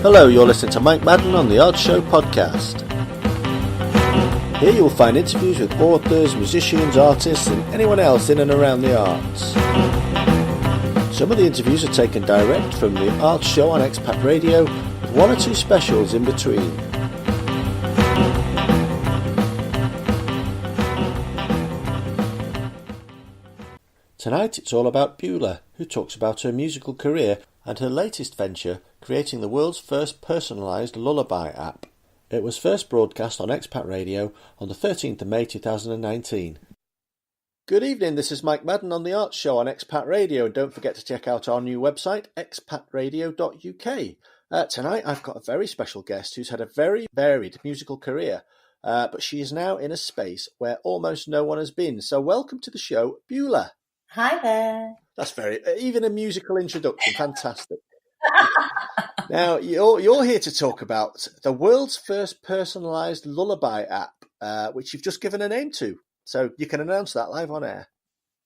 Hello, you're listening to Mike Madden on the Art Show podcast. Here you'll find interviews with authors, musicians, artists and anyone else in and around the arts. Some of the interviews are taken direct from the Art Show on Expat Radio, with one or two specials in between. Tonight it's all about Beulah, who talks about her musical career and her latest venture, creating the world's first personalised lullaby app. It was first broadcast on Expat Radio on the 13th of May 2019. Good evening, this is Mike Madden on the Art Show on Expat Radio, and don't forget to check out our new website, expatradio.uk. Tonight I've got a very special guest who's had a very varied musical career, but she is now in a space where almost no one has been. So welcome to the show, Beulah. Hi there. That's even a musical introduction, fantastic. Now, you're here to talk about the world's first personalised lullaby app, which you've just given a name to. So you can announce that live on air.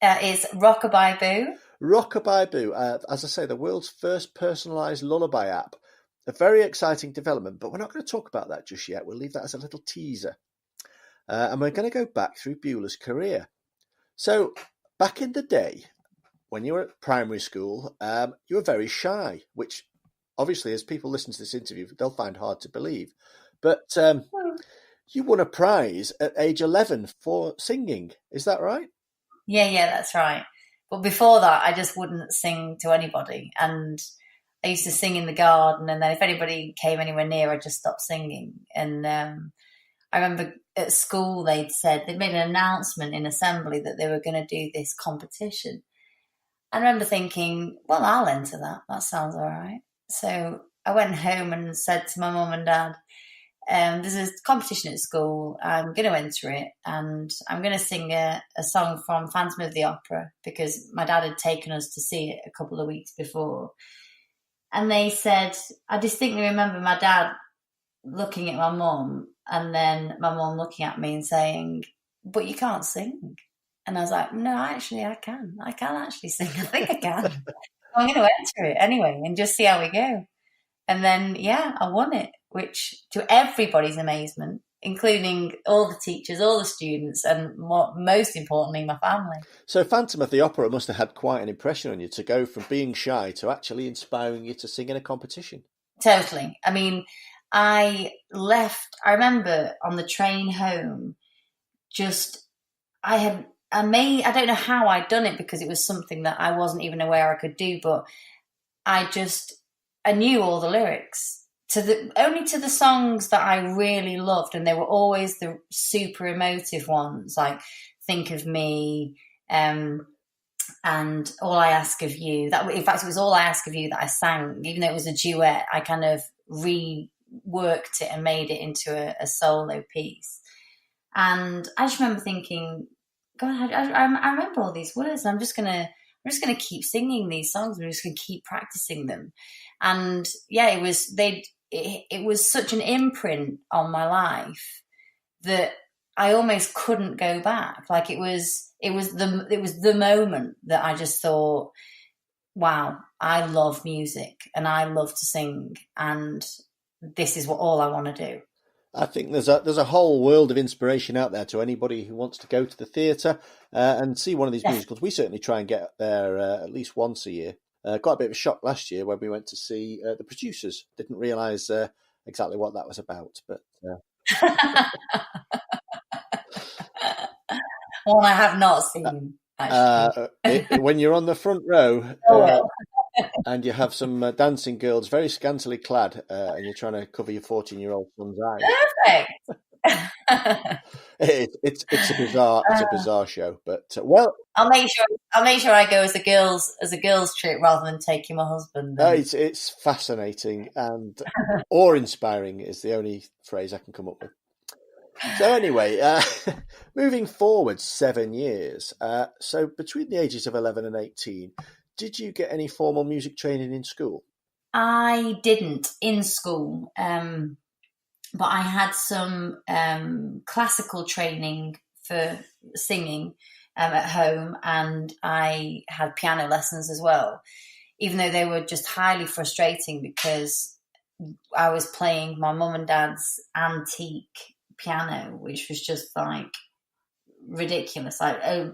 It's Rockabye Boo. Rockabye Boo, as I say, the world's first personalised lullaby app. A very exciting development, but we're not going to talk about that just yet. We'll leave that as a little teaser. And we're going to go back through Beulah's career. So back in the day, when you were at primary school, you were very shy, which obviously, as people listen to this interview, they'll find hard to believe. But you won a prize at age 11 for singing. Is that right? Yeah, that's right. But before that, I just wouldn't sing to anybody. And I used to sing in the garden. And then if anybody came anywhere near, I'd just stop singing. And I remember at school, they'd made an announcement in assembly that they were going to do this competition. I remember thinking, well, I'll enter that. That sounds all right. So I went home and said to my mum and dad, there's a competition at school. I'm going to enter it and I'm going to sing a song from Phantom of the Opera because my dad had taken us to see it a couple of weeks before. And they said, I distinctly remember my dad looking at my mum and then my mum looking at me and saying, but you can't sing. And I was like, no, actually, I can. I can actually sing. I think I can. I'm going to enter it anyway and just see how we go. And then, yeah, I won it, which to everybody's amazement, including all the teachers, all the students, and most importantly, my family. So Phantom of the Opera must have had quite an impression on you to go from being shy to actually inspiring you to sing in a competition. Totally. I mean, I remember on the train home, I don't know how I'd done it because it was something that I wasn't even aware I could do, but I knew all the lyrics only to the songs that I really loved. And they were always the super emotive ones, like Think of Me, and All I Ask of You. In fact, it was All I Ask of You that I sang, even though it was a duet. I kind of reworked it and made it into a solo piece. And I just remember thinking, God, I remember all these words. I'm just gonna keep singing these songs. I'm just gonna keep practicing them. And yeah, it was such an imprint on my life that I almost couldn't go back. Like it was the moment that I just thought, wow, I love music and I love to sing, and this is all I want to do. I think there's a whole world of inspiration out there to anybody who wants to go to the theatre and see one of these musicals. We certainly try and get there at least once a year. Got a bit of a shock last year when we went to see The Producers. Didn't realise exactly what that was about. But Well, I have not seen, actually. When you're on the front row and you have some dancing girls very scantily clad and you're trying to cover your 14-year-old son's eyes. Perfect. It's a bizarre show, but well, I'll make sure I go as a girls trip rather than taking my husband. It's fascinating and awe-inspiring is the only phrase I can come up with. So anyway, moving forward 7 years. So between the ages of 11 and 18, did you get any formal music training in school? I didn't in school, but I had some classical training for singing at home, and I had piano lessons as well, even though they were just highly frustrating because I was playing my mum and dad's antique piano, which was just like ridiculous. I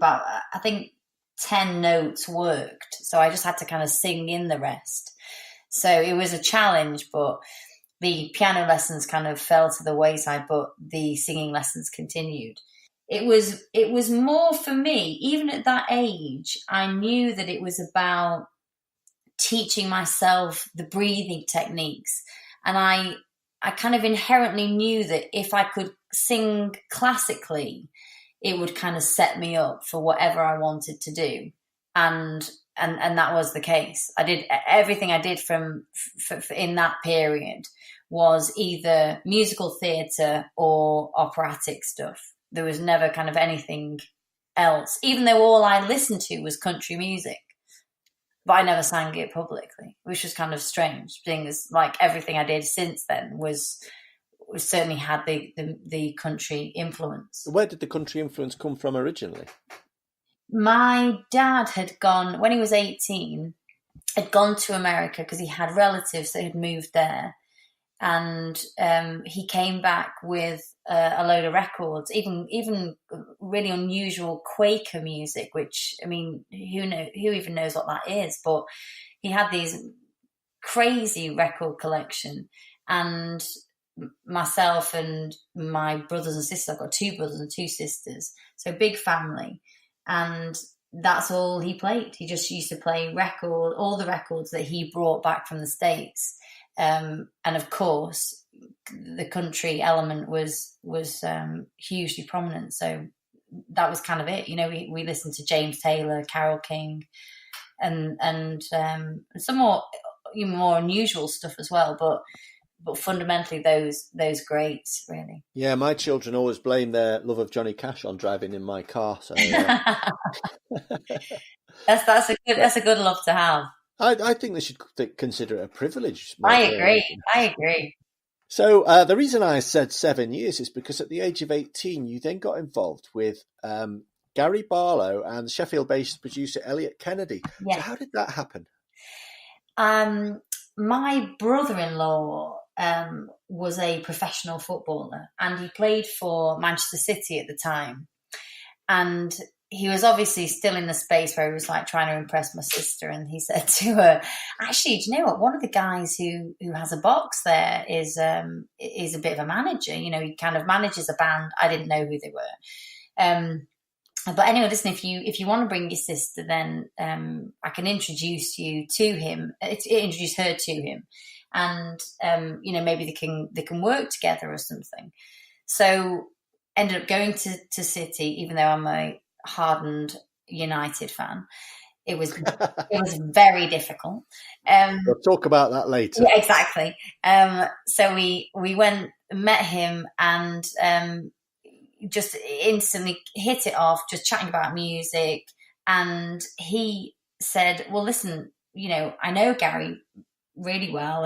think 10 notes worked, so I just had to kind of sing in the rest. So it was a challenge, but the piano lessons kind of fell to the wayside, but the singing lessons continued. It was more for me, even at that age, I knew that it was about teaching myself the breathing techniques. And I kind of inherently knew that if I could sing classically, it would kind of set me up for whatever I wanted to do. And that was the case. I did everything I did from in that period was either musical theatre or operatic stuff. There was never kind of anything else, even though all I listened to was country music. But I never sang it publicly, which was kind of strange. Things like everything I did since then was certainly had the country influence. Where did the country influence come from originally? My dad had gone, when he was 18, had gone to America because he had relatives that had moved there. And he came back with a load of records, even really unusual Quaker music, which, I mean, who even knows what that is? But he had these crazy record collection. And myself and my brothers and sisters, I've got 2 brothers and 2 sisters, so big family. And that's all he played. He just used to play all the records that he brought back from the States. And of course, the country element was hugely prominent. So that was kind of it. You know, we listened to James Taylor, Carole King, and some more unusual stuff as well. But fundamentally, those greats, really. Yeah, my children always blame their love of Johnny Cash on driving in my car. So that's a good love to have. I think they should consider it a privilege. I agree. So the reason I said 7 years is because at the age of 18, you then got involved with Gary Barlow and Sheffield-based producer Elliot Kennedy. Yeah. So how did that happen? My brother-in-law was a professional footballer, and he played for Manchester City at the time. And he was obviously still in the space where he was like trying to impress my sister. And he said to her, actually, do you know what? One of the guys who has a box there is a bit of a manager. You know, he kind of manages a band. I didn't know who they were. But anyway, listen, if you want to bring your sister, then I can introduce you to him, introduce her to him. And, you know, maybe they can work together or something. So ended up going to City, even though I'm a hardened United fan. It was very difficult. We'll talk about that later. Yeah, exactly. So we went, met him, and just instantly hit it off, just chatting about music. And he said, well, listen, you know, I know Gary really well,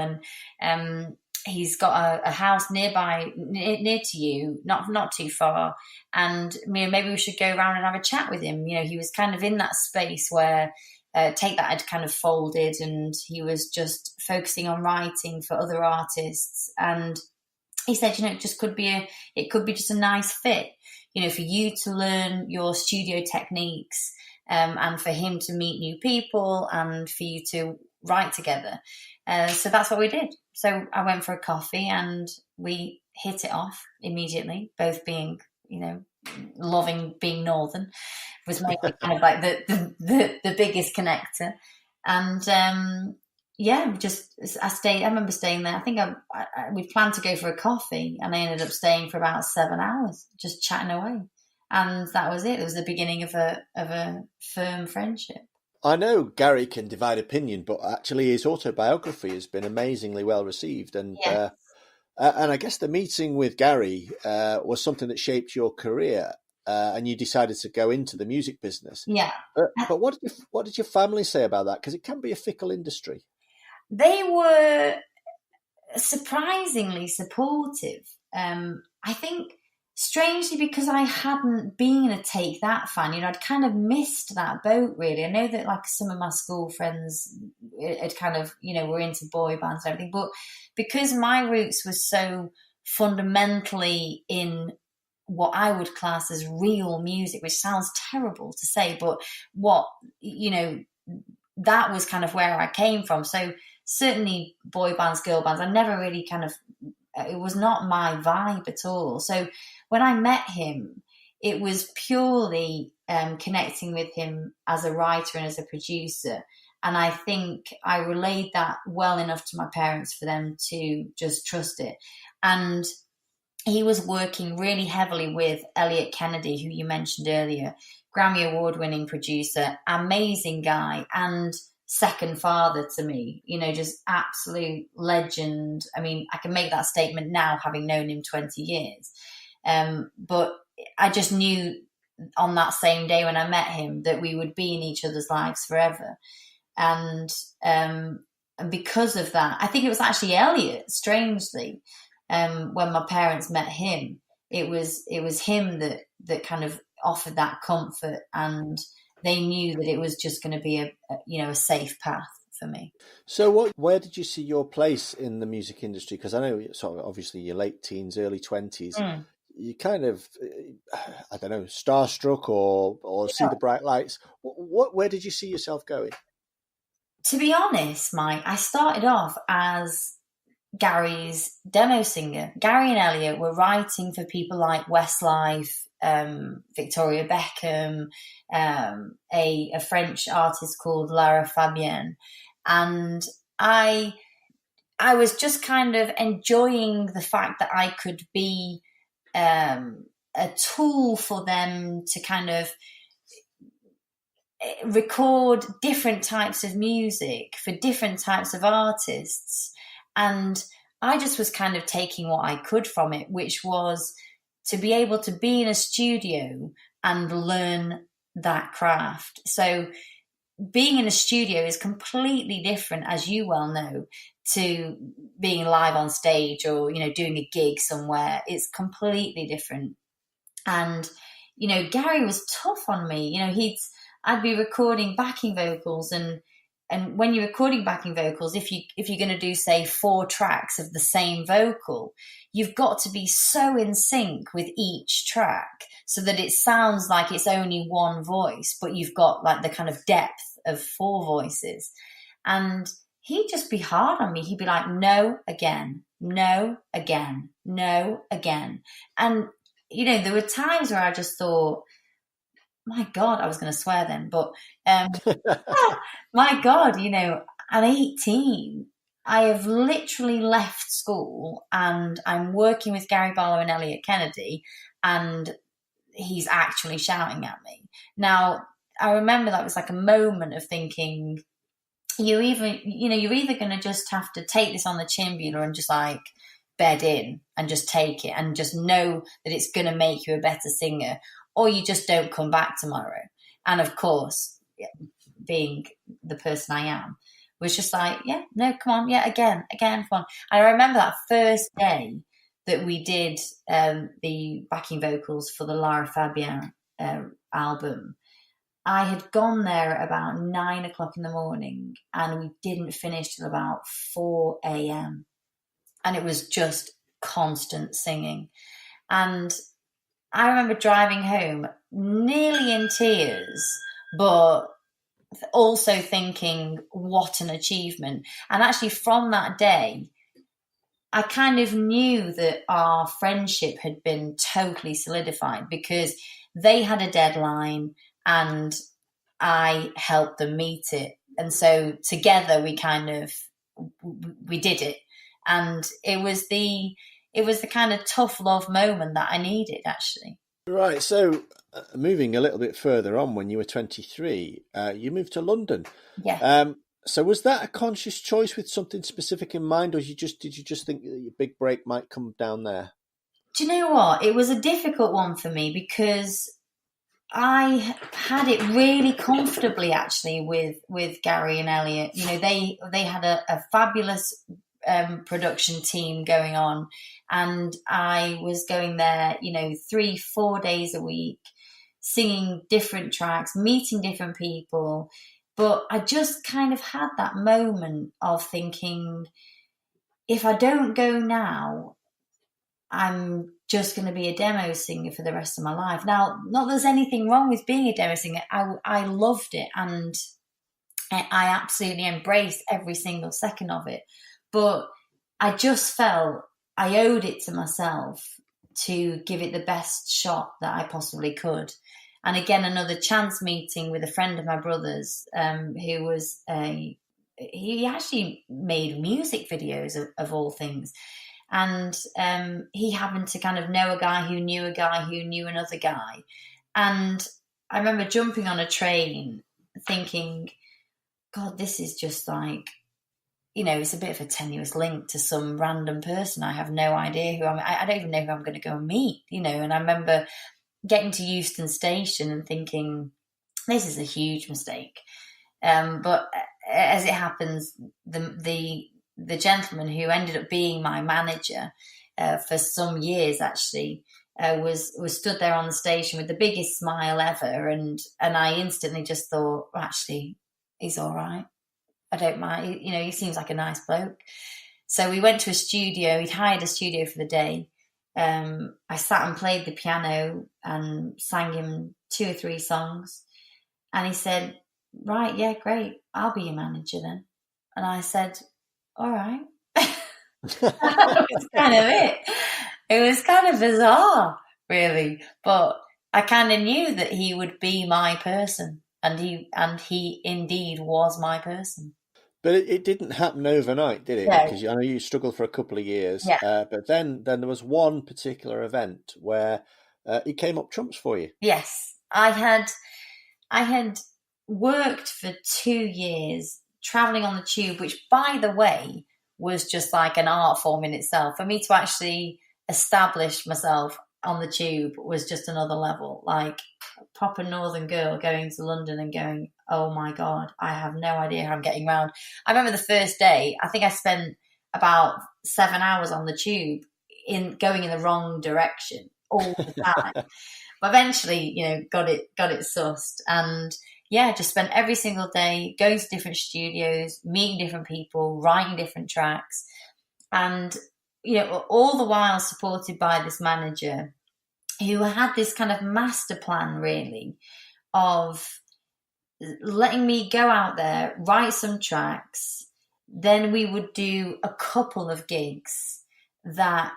and he's got a house nearby, near to you, not too far. And you know, maybe we should go around and have a chat with him. You know, he was kind of in that space where Take That had kind of folded, and he was just focusing on writing for other artists. And he said, you know, it could be just a nice fit, you know, for you to learn your studio techniques, and for him to meet new people, and for you to write together. So that's what we did. So I went for a coffee, and we hit it off immediately, both being, you know, loving being Northern, was maybe kind of like the biggest connector. And yeah, I remember staying there. I think we planned to go for a coffee, and I ended up staying for about 7 hours, just chatting away. And that was it. It was the beginning of a firm friendship. I know Gary can divide opinion, but actually his autobiography has been amazingly well received. And yes. And I guess the meeting with Gary was something that shaped your career, and you decided to go into the music business. Yeah. But what did your family say about that? Because it can be a fickle industry. They were surprisingly supportive. I think Strangely, because I hadn't been a Take That fan, I'd kind of missed that boat, really. I know that, like, some of my school friends had kind of, were into boy bands and everything, but because my roots were so fundamentally in what I would class as real music, which sounds terrible to say, but that was kind of where I came from. So certainly boy bands, girl bands, I never really it was not my vibe at all. So when I met him, it was purely connecting with him as a writer and as a producer. And I think I relayed that well enough to my parents for them to just trust it. And he was working really heavily with Elliot Kennedy, who you mentioned earlier, Grammy Award-winning producer, amazing guy, and second father to me, just absolute legend. I mean, I can make that statement now, having known him 20 years. But I just knew on that same day when I met him that we would be in each other's lives forever. And because of that, I think it was actually Elliot, strangely, when my parents met him, it was him that kind of offered that comfort, and they knew that it was just going to be a safe path for me. So where did you see your place in the music industry? Because I know sort of obviously your late teens, early 20s, you kind of, I don't know, starstruck or see the bright lights. Where did you see yourself going? To be honest, Mike, I started off as Gary's demo singer. Gary and Elliot were writing for people like Westlife, Victoria Beckham, a French artist called Lara Fabienne, and I was just kind of enjoying the fact that I could be a tool for them to kind of record different types of music for different types of artists. And I just was kind of taking what I could from it, which was to be able to be in a studio and learn that craft. So being in a studio is completely different, as you well know, to being live on stage or, doing a gig somewhere. It's completely different. And, Gary was tough on me. I'd be recording backing vocals, and when you're recording backing vocals, if you're going to do, say, 4 tracks of the same vocal, you've got to be so in sync with each track so that it sounds like it's only one voice, but you've got like the kind of depth of 4 voices. And he'd just be hard on me. He'd be like, no, again, no, again, no, again. And, there were times where I just thought, my God, I was going to swear then, but my God, at 18, I have literally left school and I'm working with Gary Barlow and Elliot Kennedy, and he's actually shouting at me. Now, I remember that was like a moment of thinking, you're either going to just have to take this on the chin, Beulah, and just like bed in and just take it and just know that it's going to make you a better singer, or you just don't come back tomorrow. And of course, being the person I am, was just like, yeah, no, come on, yeah, again, come on. I remember that first day that we did the backing vocals for the Lara Fabienne album. I had gone there at about 9:00 in the morning, and we didn't finish till about 4 a.m. And it was just constant singing. And I remember driving home nearly in tears, but also thinking, what an achievement. And actually from that day, I kind of knew that our friendship had been totally solidified because they had a deadline and I helped them meet it. And so together we did it. And it was the kind of tough love moment that I needed, actually. Right. So moving a little bit further on, when you were 23, you moved to London. Yeah. So was that a conscious choice with something specific in mind, or did you just think that your big break might come down there? Do you know what? It was a difficult one for me because I had it really comfortably, actually, with Gary and Elliot. They had a fabulous production team going on, and I was going there, 3-4 days a week, singing different tracks, meeting different people. But I just kind of had that moment of thinking, if I don't go now, I'm just going to be a demo singer for the rest of my life. Now, not that there's anything wrong with being a demo singer. I loved it, and I absolutely embraced every single second of it. But I just felt I owed it to myself to give it the best shot that I possibly could. And again, another chance meeting with a friend of my brother's, who was he actually made music videos of all things. And he happened to kind of know a guy who knew a guy who knew another guy. And I remember jumping on a train thinking, God, this is just like, it's a bit of a tenuous link to some random person. I have no idea who I don't even know who I'm going to go and meet, And I remember getting to Euston Station and thinking, this is a huge mistake. But as it happens, the gentleman who ended up being my manager for some years actually was stood there on the station with the biggest smile ever, and I instantly just thought, well, actually, he's all right. I don't mind. He seems like a nice bloke. So we went to a studio. He'd hired a studio for the day. I sat and played the piano and sang him 2 or 3 songs, and he said, right, yeah, great, I'll be your manager then. And I said, all right. That was kind of it. It was kind of bizarre, really, but I kind of knew that he would be my person, and he indeed was my person. But it didn't happen overnight, did it? No. Because I know you struggled for a couple of years, Yeah. but then there was one particular event where it came up trumps for you. Yes, I had worked for 2 years traveling on the tube, which, by the way, was just like an art form in itself. For me to actually establish myself on the tube was just another level. Like a proper northern girl going to London and going, oh my God, I have no idea how I'm getting around. I remember the first day, I think I spent about 7 hours on the tube going in the wrong direction all the time. But eventually, got it sussed, and just spent every single day going to different studios, meeting different people, writing different tracks, and all the while supported by this manager who had this kind of master plan, really, of letting me go out there, write some tracks. Then we would do a couple of gigs that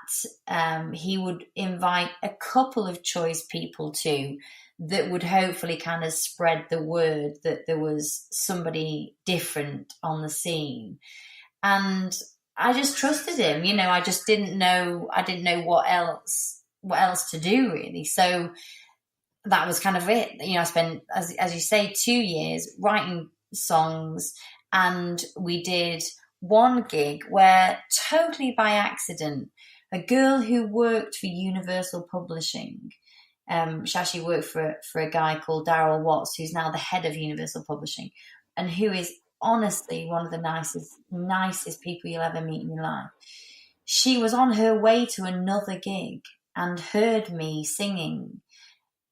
he would invite a couple of choice people to, that would hopefully kind of spread the word that there was somebody different on the scene. And I just trusted him. I just didn't know what else to do, really. So that was kind of it. I spent, as you say, 2 years writing songs, and we did one gig where, totally by accident, a girl who worked for Universal Publishing, she actually worked for a guy called Darryl Watts, who's now the head of Universal Publishing, and who is honestly one of the nicest people you'll ever meet in your life. She was on her way to another gig and heard me singing,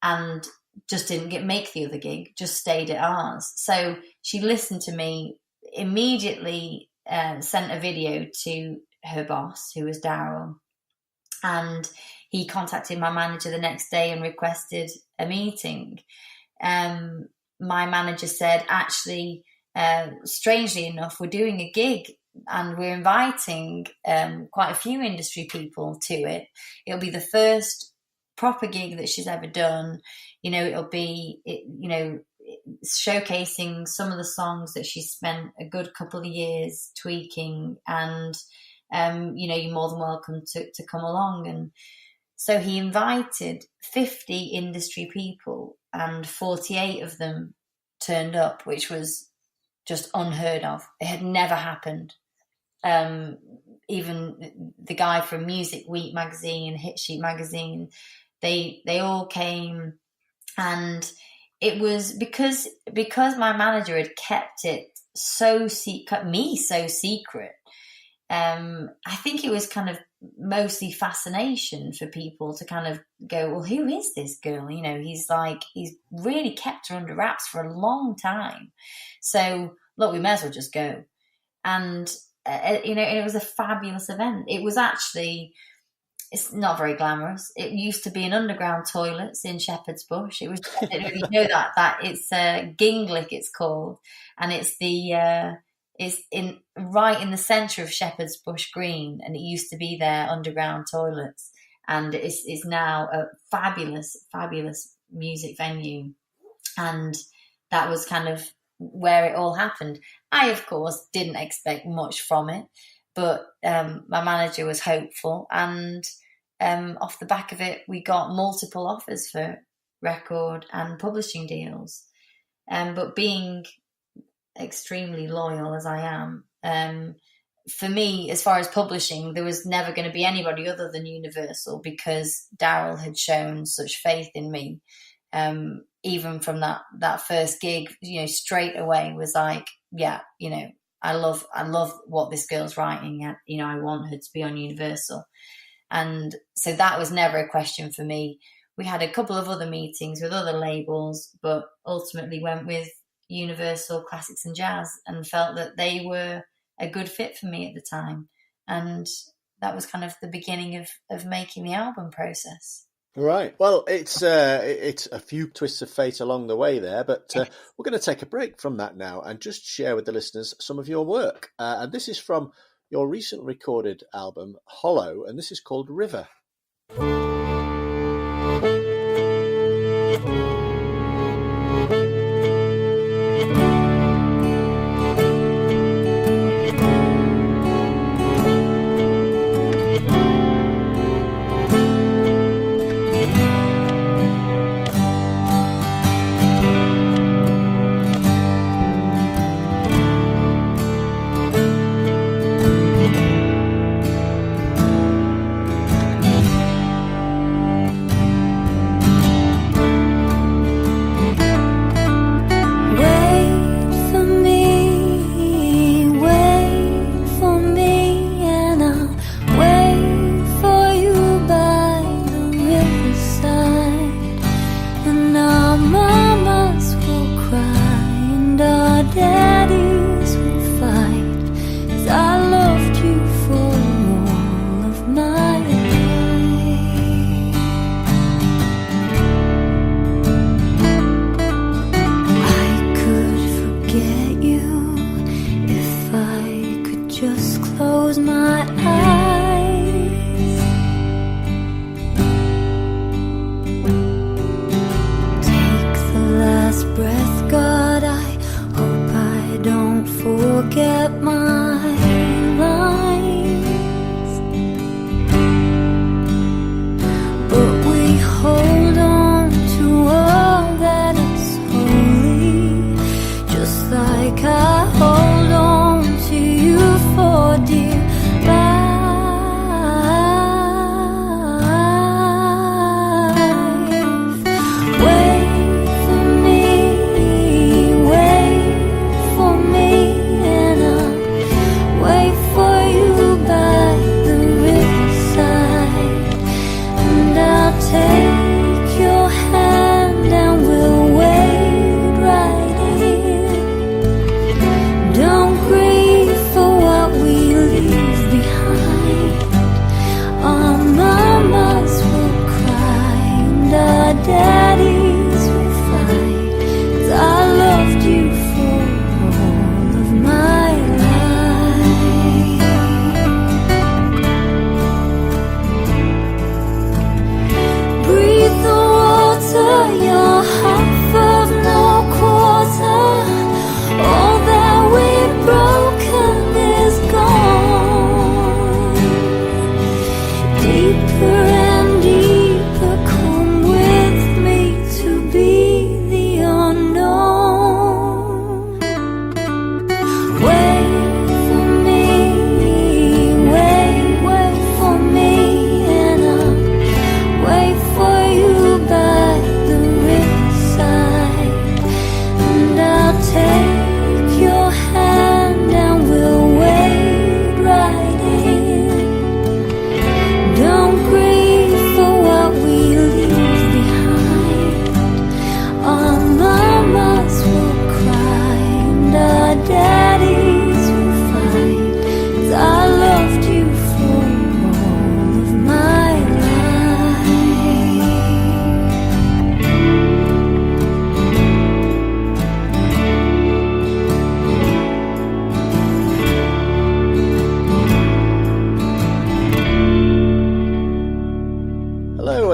and just didn't make the other gig, just stayed at ours. So she listened to me, immediately sent a video to her boss, who was Darryl, and he contacted my manager the next day and requested a meeting. My manager said, actually, strangely enough, we're doing a gig and we're inviting quite a few industry people to it. It'll be the first proper gig that she's ever done. It'll be, showcasing some of the songs that she spent a good couple of years tweaking, and you're more than welcome to come along. And so he invited 50 industry people, and 48 of them turned up, which was just unheard of. It had never happened. Even the guy from Music Week magazine, Hit Sheet magazine, they all came, and it was because my manager had kept it so secret. I think it was kind of mostly fascination for people to kind of go, well, who is this girl? He's really kept her under wraps for a long time. So look, we may as well just go. And, and it was a fabulous event. It was actually, it's not very glamorous. It used to be an underground toilets in Shepherd's Bush. It was, I don't know if you know that it's Ginglick, it's called. And it's is right in the centre of Shepherd's Bush Green, and it used to be their underground toilets, and it's now a fabulous, fabulous music venue, and that was kind of where it all happened. I, of course, didn't expect much from it, but my manager was hopeful, and off the back of it, we got multiple offers for record and publishing deals, but being extremely loyal as I am, for me, as far as publishing, there was never going to be anybody other than Universal, because Daryl had shown such faith in me, even from that first gig, straight away was like, yeah, I love what this girl's writing, and I want her to be on Universal. And so that was never a question for me. We had a couple of other meetings with other labels, but ultimately went with Universal Classics and Jazz, and felt that they were a good fit for me at the time. And that was kind of the beginning of making the album process. Right. Well, it's a few twists of fate along the way there, but we're going to take a break from that now and just share with the listeners some of your work. And this is from your recent recorded album, Hollow, and this is called River.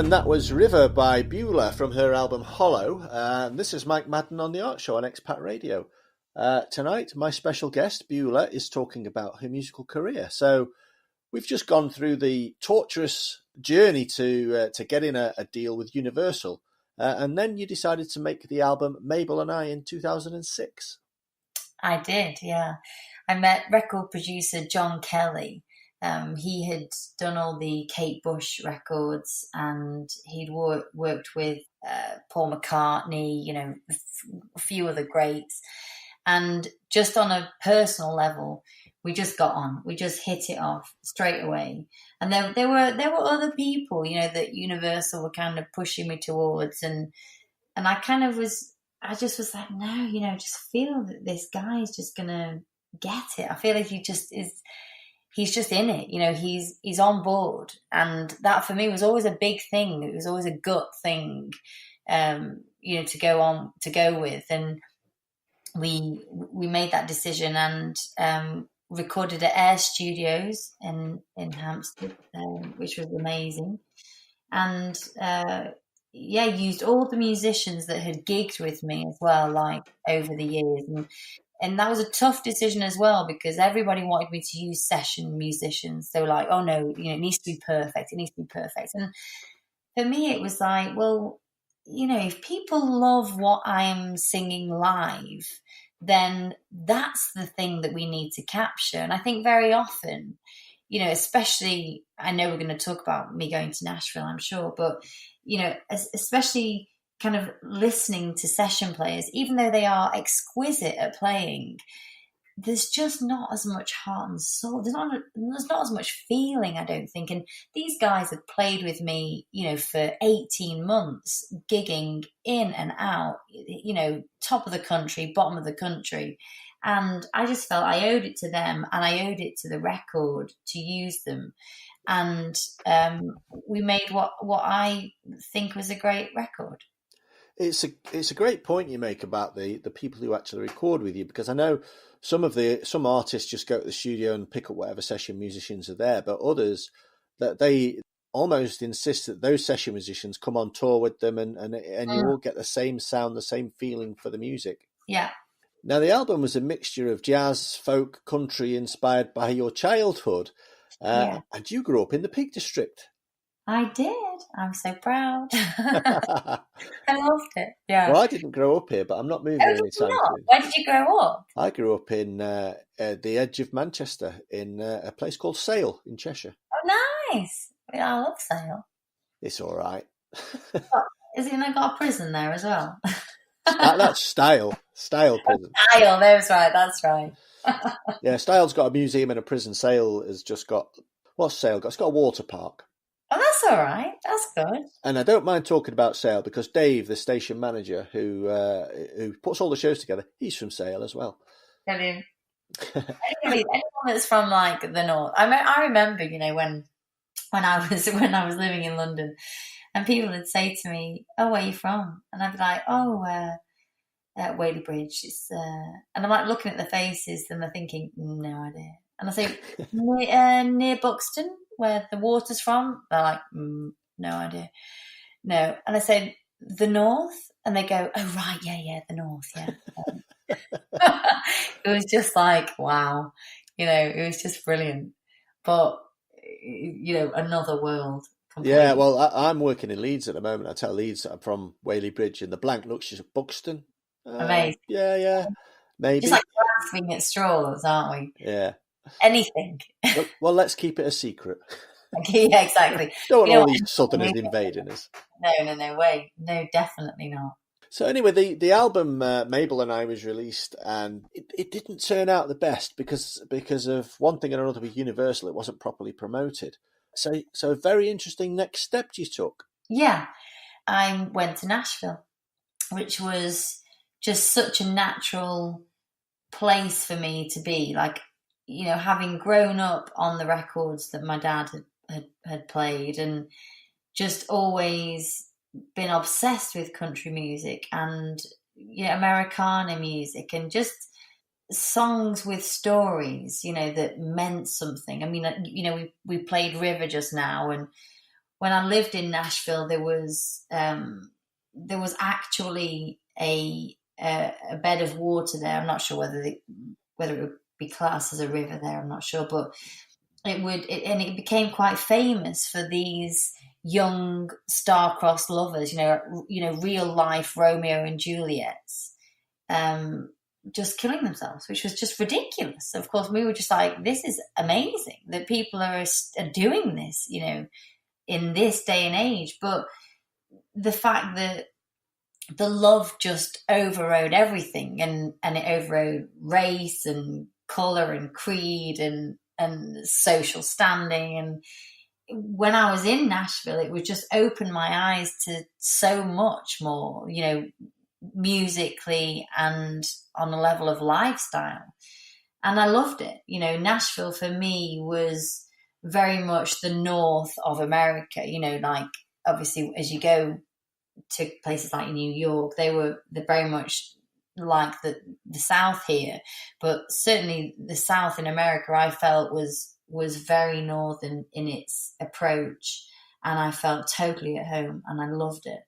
And that was River by Beulah from her album Hollow. This is Mike Madden on the Art Show on Expat Radio. Tonight, my special guest, Beulah, is talking about her musical career. So we've just gone through the torturous journey to getting a deal with Universal. And then you decided to make the album Mabel and I in 2006. I did, yeah. I met record producer John Kelly. He had done all the Kate Bush records, and he'd worked with Paul McCartney, you know, a few other greats. And just on a personal level, we just got on. We just hit it off straight away. And there were other people, you know, that Universal were kind of pushing me towards, and I just was like, no, you know, just feel that this guy is just gonna get it. I feel like he's just in it, you know, he's on board. And that for me was always a big thing. It was always a gut thing, you know, to go with. And we made that decision and recorded at Air Studios in Hampstead, which was amazing. And used all the musicians that had gigged with me as well, like over the years. And that was a tough decision as well, because everybody wanted me to use session musicians. They were like, oh no, you know, it needs to be perfect. It needs to be perfect. And for me, it was like, well, you know, if people love what I am singing live, then that's the thing that we need to capture. And I think very often, you know, especially, I know we're going to talk about me going to Nashville, I'm sure, but, you know, especially kind of listening to session players, even though they are exquisite at playing, there's just not as much heart and soul. There's not as much feeling, I don't think. And these guys had played with me, you know, for 18 months, gigging in and out, you know, top of the country, bottom of the country. And I just felt I owed it to them, and I owed it to the record to use them. And we made what I think was a great record. It's a great point you make about the people who actually record with you, because I know some artists just go to the studio and pick up whatever session musicians are there, but others that they almost insist that those session musicians come on tour with them and you all get the same sound, the same feeling for the music. Yeah. Now the album was a mixture of jazz, folk, country inspired by your childhood, and you grew up in the Peak District. I did. I'm so proud. I loved it. Yeah. Well, I didn't grow up here, but I'm not moving anytime soon. Where did you grow up? I grew up in the edge of Manchester, in a place called Sale in Cheshire. Oh, nice. I love Sale. It's all right. Is it got a prison there as well? That's Style prison. Style, that's right. Yeah, Style's got a museum and a prison. Sale has just got, what's Sale got? It's got a water park. Oh, that's all right. That's good. And I don't mind talking about Sale because Dave, the station manager who puts all the shows together, he's from Sale as well. Brilliant. Anyone that's from like the north. I remember, you know, when I was living in London, and people would say to me, "Oh, where are you from?" And I'd be like, "Oh, Whaley Bridge." And I'm like looking at the faces, and they're thinking, "No idea." And I say, near Buxton, where the water's from. They're like, no idea. No. And I said, the north? And they go, oh, right, yeah, the north, yeah. It was just like, wow. You know, it was just brilliant. But, you know, another world. Completely. Yeah, well, I'm working in Leeds at the moment. I tell Leeds that I'm from Whaley Bridge, and the blank looks just Buxton. Amazing. Yeah, maybe. Just like grasping at straws, aren't we? Yeah. Anything. Well, let's keep it a secret. Yeah, exactly. Don't want all these southerners invading us. No way. No, definitely not. So anyway, the album Mabel and I was released, and it didn't turn out the best because of one thing and another with Universal. It wasn't properly promoted. So a very interesting next step you took. Yeah, I went to Nashville, which was just such a natural place for me to be. Like, you know, having grown up on the records that my dad had played, and just always been obsessed with country music and, you know, Americana music, and just songs with stories, you know, that meant something. I mean, you know, we played River just now, and when I lived in Nashville, there was actually a bed of water there. I'm not sure whether it would be classed as a river there. I'm not sure, but it became quite famous for these young star-crossed lovers, real life Romeo and Juliets, just killing themselves, which was just ridiculous. Of course, we were just like, this is amazing that people are doing this, in this day and age. But the fact that the love just overrode everything, and it overrode race and color and creed and social standing. And when I was in Nashville, it would just open my eyes to so much more, musically and on a level of lifestyle. And I loved it. Nashville for me was very much the north of America, like obviously as you go to places like New York, they're very much like the South here, but certainly the South in America I felt was very northern in its approach, and I felt totally at home, and I loved it.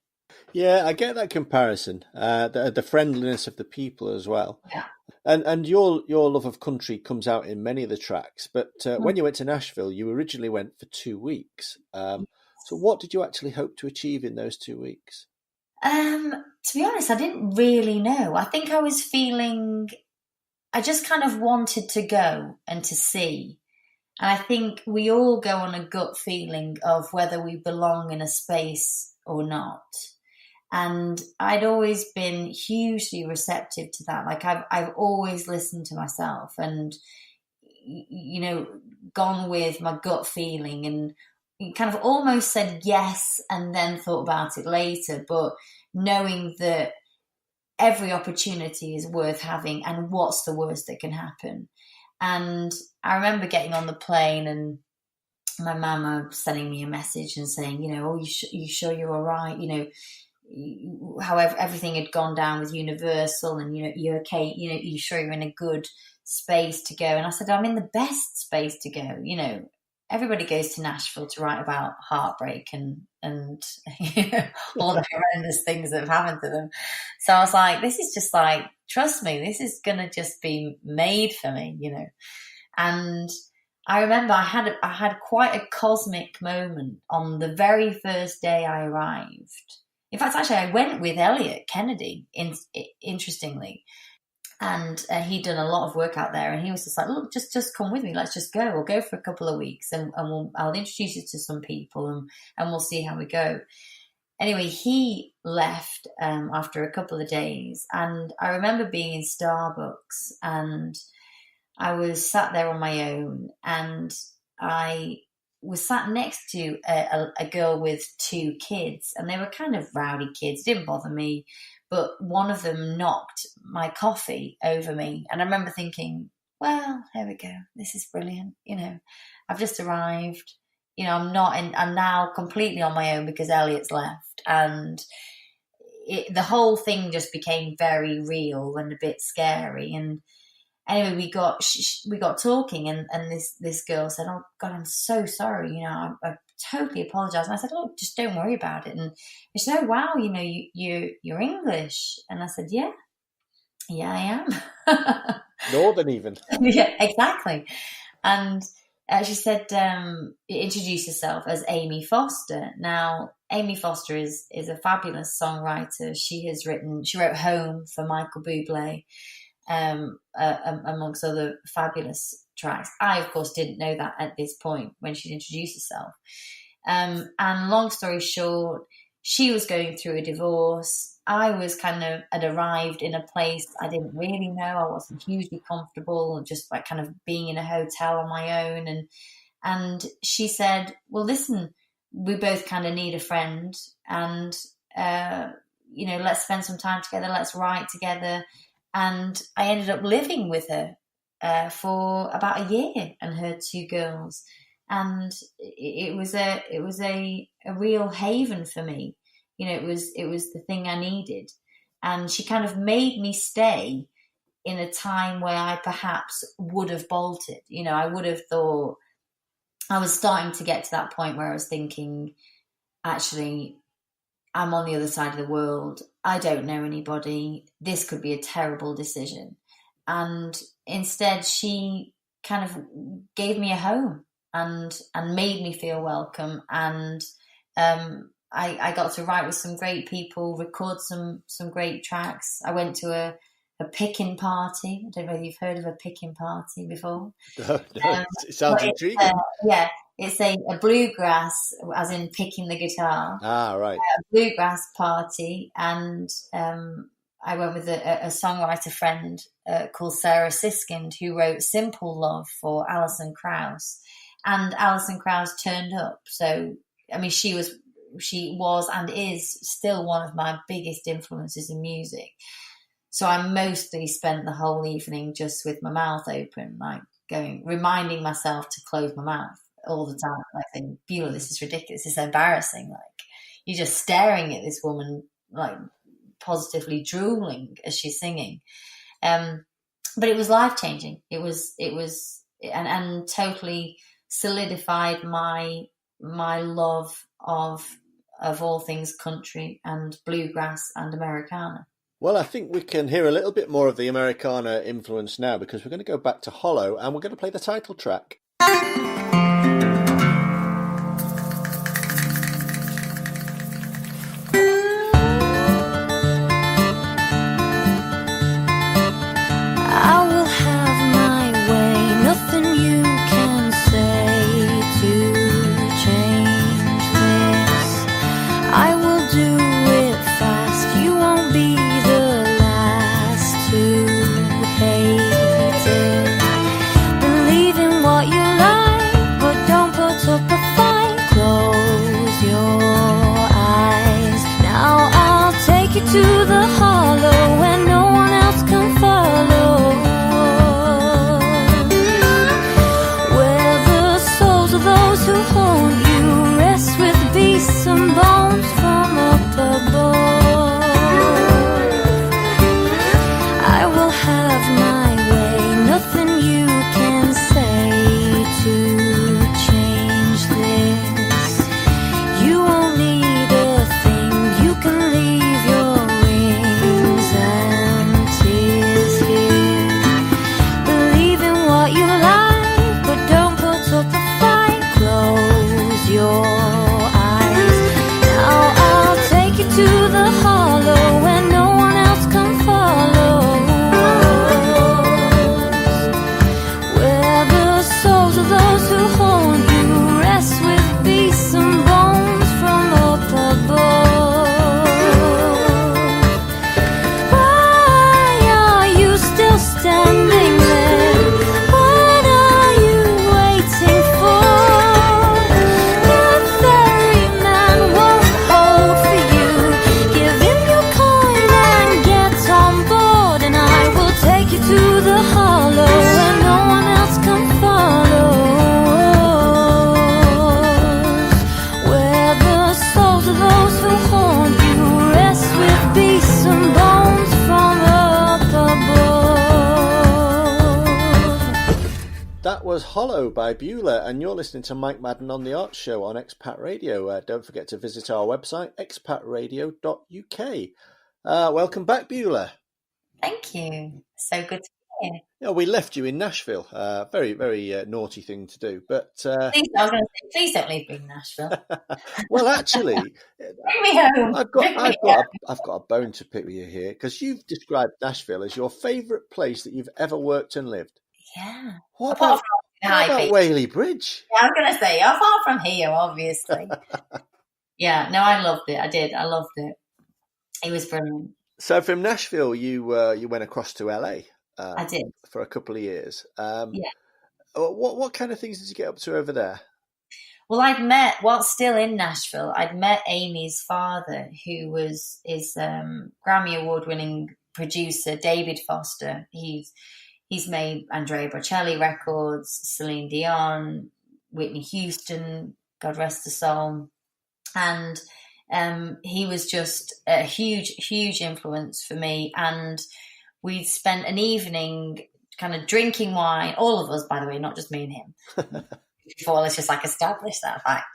Yeah, I get that comparison. The friendliness of the people as well. Yeah. And your love of country comes out in many of the tracks. But when you went to Nashville, you originally went for 2 weeks. So what did you actually hope to achieve in those 2 weeks? To be honest, I didn't really know. I think I was feeling, I just kind of wanted to go and to see. And I think we all go on a gut feeling of whether we belong in a space or not. And I'd always been hugely receptive to that. Like I've always listened to myself and, gone with my gut feeling, and kind of almost said yes and then thought about it later, but knowing that every opportunity is worth having, and what's the worst that can happen. And I remember getting on the plane and my mama sending me a message and saying, you sure you're all right? However, everything had gone down with Universal, and, you're okay? You sure you're in a good space to go? And I said, I'm in the best space to go. Everybody goes to Nashville to write about heartbreak and all the horrendous things that have happened to them. So I was like, this is just like, trust me, this is going to just be made for me, And I remember I had quite a cosmic moment on the very first day I arrived. In fact, actually, I went with Elliot Kennedy, interestingly. And he'd done a lot of work out there, and he was just like, look, just come with me. Let's just go. We'll go for a couple of weeks, and I'll introduce you to some people, and we'll see how we go. Anyway, he left after a couple of days, and I remember being in Starbucks, and I was sat there on my own, and I was sat next to a girl with 2 kids, and they were kind of rowdy kids. Didn't bother me. But one of them knocked my coffee over me. And I remember thinking, well, here we go. This is brilliant. I've just arrived. I'm now completely on my own because Elliot's left. And the whole thing just became very real and a bit scary. And anyway, we got talking, and this girl said, "Oh God, I'm so sorry. I totally apologize." And I said, "Oh, just don't worry about it." And she said, "Oh wow, you're English." And I said, "Yeah, I am." Northern even. Yeah, exactly. And she said, introduce herself as Amy Foster. Now, Amy Foster is a fabulous songwriter. She wrote Home for Michael Bublé. Amongst other fabulous tracks. I, of course, didn't know that at this point when she'd introduced herself. And long story short, she was going through a divorce. I was had arrived in a place I didn't really know. I wasn't hugely comfortable, just like kind of being in a hotel on my own. And she said, well, listen, we both kind of need a friend, and, let's spend some time together. Let's write together. And I ended up living with her for about a year, and her 2 girls, and it was a real haven for me. It was the thing I needed, and she kind of made me stay in a time where I perhaps would have bolted. I would have thought, I was starting to get to that point where I was thinking, actually, I'm on the other side of the world. I don't know anybody. This could be a terrible decision. And instead, she kind of gave me a home and made me feel welcome. And I got to write with some great people, record some great tracks. I went to a picking party. I don't know if you've heard of a picking party before. No, it sounds intriguing. Yeah, it's a bluegrass, as in picking the guitar. Ah, right. A bluegrass party, and I went with a songwriter friend called Sarah Siskind, who wrote "Simple Love" for Alison Krauss, and Alison Krauss turned up. So, I mean, she was and is still one of my biggest influences in music. So I mostly spent the whole evening just with my mouth open, like reminding myself to close my mouth all the time. Like saying, Beulah, this is ridiculous. This is embarrassing. Like, you're just staring at this woman, like positively drooling as she's singing. But it was life-changing. It was and totally solidified my love of all things country and bluegrass and Americana. Well, I think we can hear a little bit more of the Americana influence now, because we're going to go back to Hollow and we're going to play the title track. To the hollow where no one else can follow, where the souls of those who haunt you rest with beasts and bones from up above. I will have my way, nothing you can say to change this. You won't need a thing, you can leave your your eyes. Now I'll take you to the hollow where no one else can follow, where the souls of those who haunt you rest with beasts and bones from up above. Why are you still standing there? What are you waiting for? To the hollow where no one else can follow, where the souls of those who haunt you rest with beasts and bones from up above. That was Hollow by Beulah, and you're listening to Mike Madden on the Arts Show on Expat Radio. Don't forget to visit our website, expatradio.uk. Welcome back, Beulah. Thank you. So good to be here. Yeah, we left you in Nashville. Very, very naughty thing to do. But I was going to say, please don't leave me in Nashville. Well, actually, bring me home. I've got a bone to pick with you here, because you've described Nashville as your favourite place that you've ever worked and lived. Yeah. What about Whaley Bridge? Yeah, I was going to say, apart from here, obviously. Yeah, no, I loved it. I did. I loved it. It was brilliant. So from Nashville, you went across to LA. I did for a couple of years. Yeah. What kind of things did you get up to over there? Well, I'd met, while still in Nashville, I'd met Amy's father, who is Grammy Award-winning producer David Foster. He's made Andrea Bocelli records, Celine Dion, Whitney Houston, God rest her soul, and he was just a huge, huge influence for me. And we'd spent an evening kind of drinking wine, all of us, by the way, not just me and him. before. Let's just like establish that fact.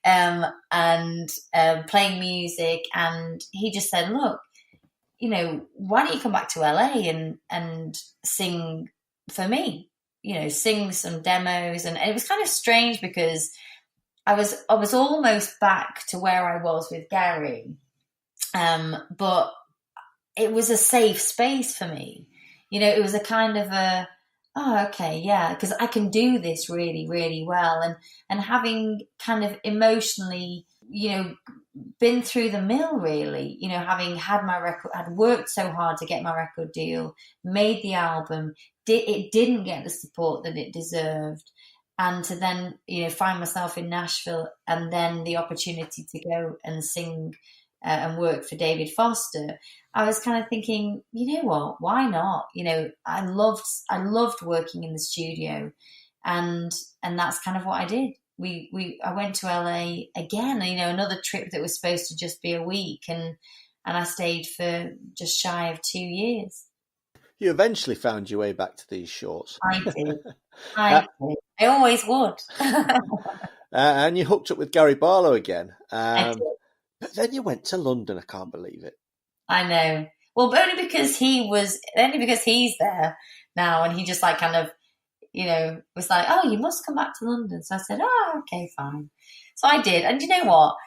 And playing music, and he just said, look, you know, why don't you come back to LA and sing for me? You know, sing some demos. And it was kind of strange because I was almost back to where I was with Gary, but it was a safe space for me. You know, it was a kind of a, oh, okay, yeah, because I can do this really, really well. And having kind of emotionally, you know, been through the mill, really, you know, having had my record, I'd worked so hard to get my record deal, made the album, it didn't get the support that it deserved. And to then, you know, find myself in Nashville and then the opportunity to go and sing and work for David Foster, I was kind of thinking, you know what, why not? You know, I loved working in the studio, and that's kind of what I did. I went to LA again, you know, another trip that was supposed to just be a week, and I stayed for just shy of 2 years. You eventually found your way back to these shores. I did. I always would. And you hooked up with Gary Barlow again. I did. But then you went to London. I can't believe it. I know. Well, but only because he's there now, and he just like kind of, you know, was like, oh, you must come back to London. So I said, oh, okay, fine. So I did. And you know what?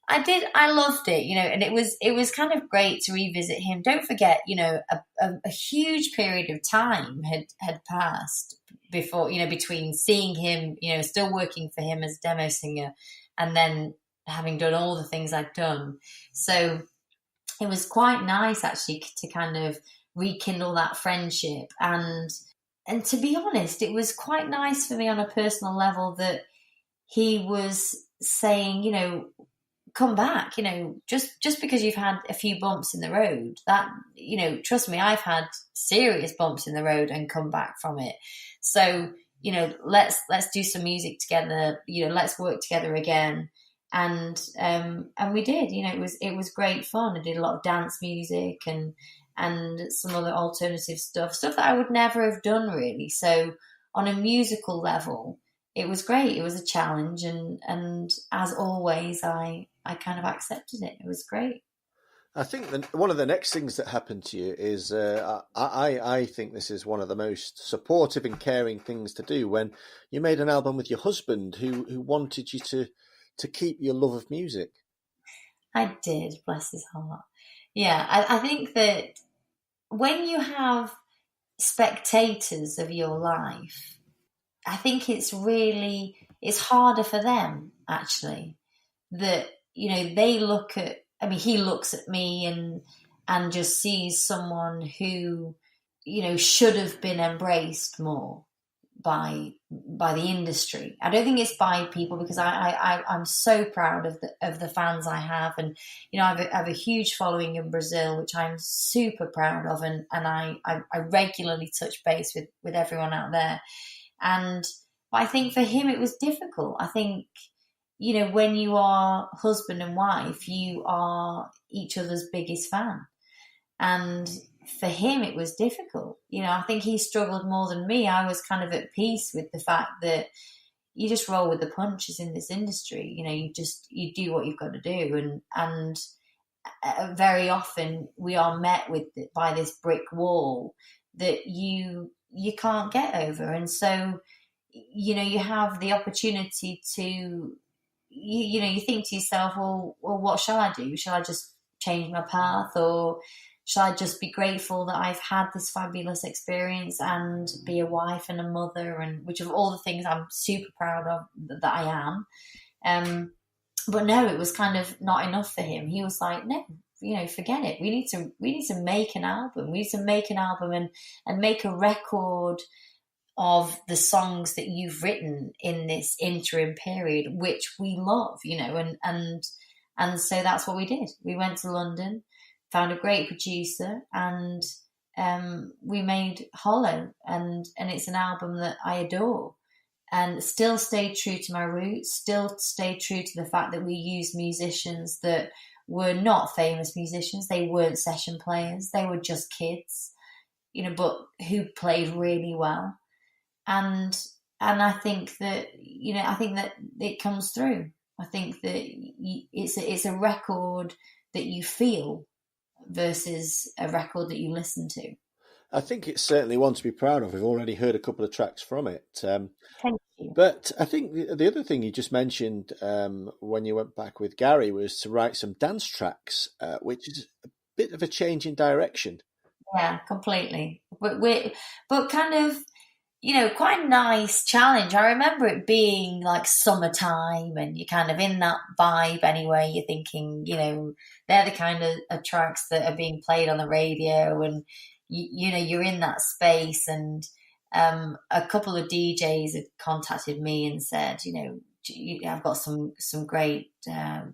I did. I loved it, you know, and it was kind of great to revisit him. Don't forget, you know, a huge period of time had passed before, you know, between seeing him, you know, still working for him as demo singer, and then having done all the things I'd done. So it was quite nice actually to kind of rekindle that friendship. And to be honest, it was quite nice for me on a personal level that he was saying, you know, come back, you know, just because you've had a few bumps in the road, that, you know, trust me, I've had serious bumps in the road and come back from it. So, you know, let's do some music together, you know, let's work together again. And we did, you know, it was great fun. I did a lot of dance music and some other alternative stuff that I would never have done really. So on a musical level, it was great. It was a challenge, and as always, I kind of accepted it. It was great. I think one of the next things that happened to you is I think this is one of the most supportive and caring things to do, when you made an album with your husband who wanted you to keep your love of music. I did, bless his heart. Yeah, I think that when you have spectators of your life, I think it's harder for them, actually, that, you know, they look at, I mean, he looks at me and just sees someone who, you know, should have been embraced more by the industry. I don't think it's by people, because I'm so proud of the fans I have, and you know, I have a huge following in Brazil, which I'm super proud of, and I regularly touch base with everyone out there. And I think for him it was difficult. I think, you know, when you are husband and wife, you are each other's biggest fan, and for him it was difficult. You know, I think he struggled more than me. I was kind of at peace with the fact that you just roll with the punches in this industry. You know, you do what you've got to do, and very often we are met by this brick wall that you can't get over. And so, you know, you have the opportunity to, you know, you think to yourself, well, what shall I do? Shall I just change my path, or shall I just be grateful that I've had this fabulous experience and be a wife and a mother, and which of all the things I'm super proud of that I am. But no, it was kind of not enough for him. He was like, no, you know, forget it. We need to make an album. We need to make an album and make a record of the songs that you've written in this interim period, which we love, you know, and so that's what we did. We went to London, found a great producer, and we made Hollow, and it's an album that I adore, and still stayed true to my roots, still stayed true to the fact that we used musicians that were not famous musicians. They weren't session players. They were just kids, you know, but who played really well. And I think that, I think that it comes through. I think that it's a record that you feel versus a record that you listen to. I think it's certainly one to be proud of. We've already heard a couple of tracks from it. Thank you. But I think the other thing you just mentioned when you went back with Gary was to write some dance tracks, which is a bit of a change in direction. Yeah, completely. But kind of, quite a nice challenge. I remember it being like summertime and you're kind of in that vibe anyway. You're thinking, they're the kind of tracks that are being played on the radio, and you're in that space. And a couple of DJs had contacted me and said, I've got some great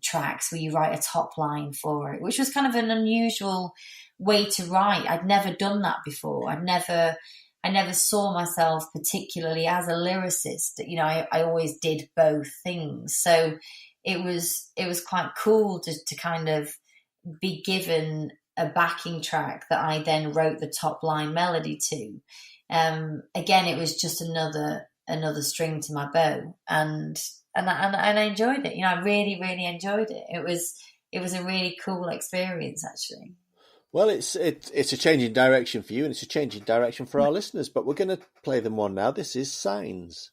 tracks. Will you write a top line for it? Which was kind of an unusual way to write. I'd never done that before. I never saw myself particularly as a lyricist. I always did both things. So it was quite cool to kind of be given a backing track that I then wrote the top line melody to. Again, it was just another string to my bow, and I enjoyed it. I really, really enjoyed it. It was a really cool experience, actually. Well, it's a change in direction for you, and it's a change in direction for our listeners. But we're going to play them one now. This is Signs.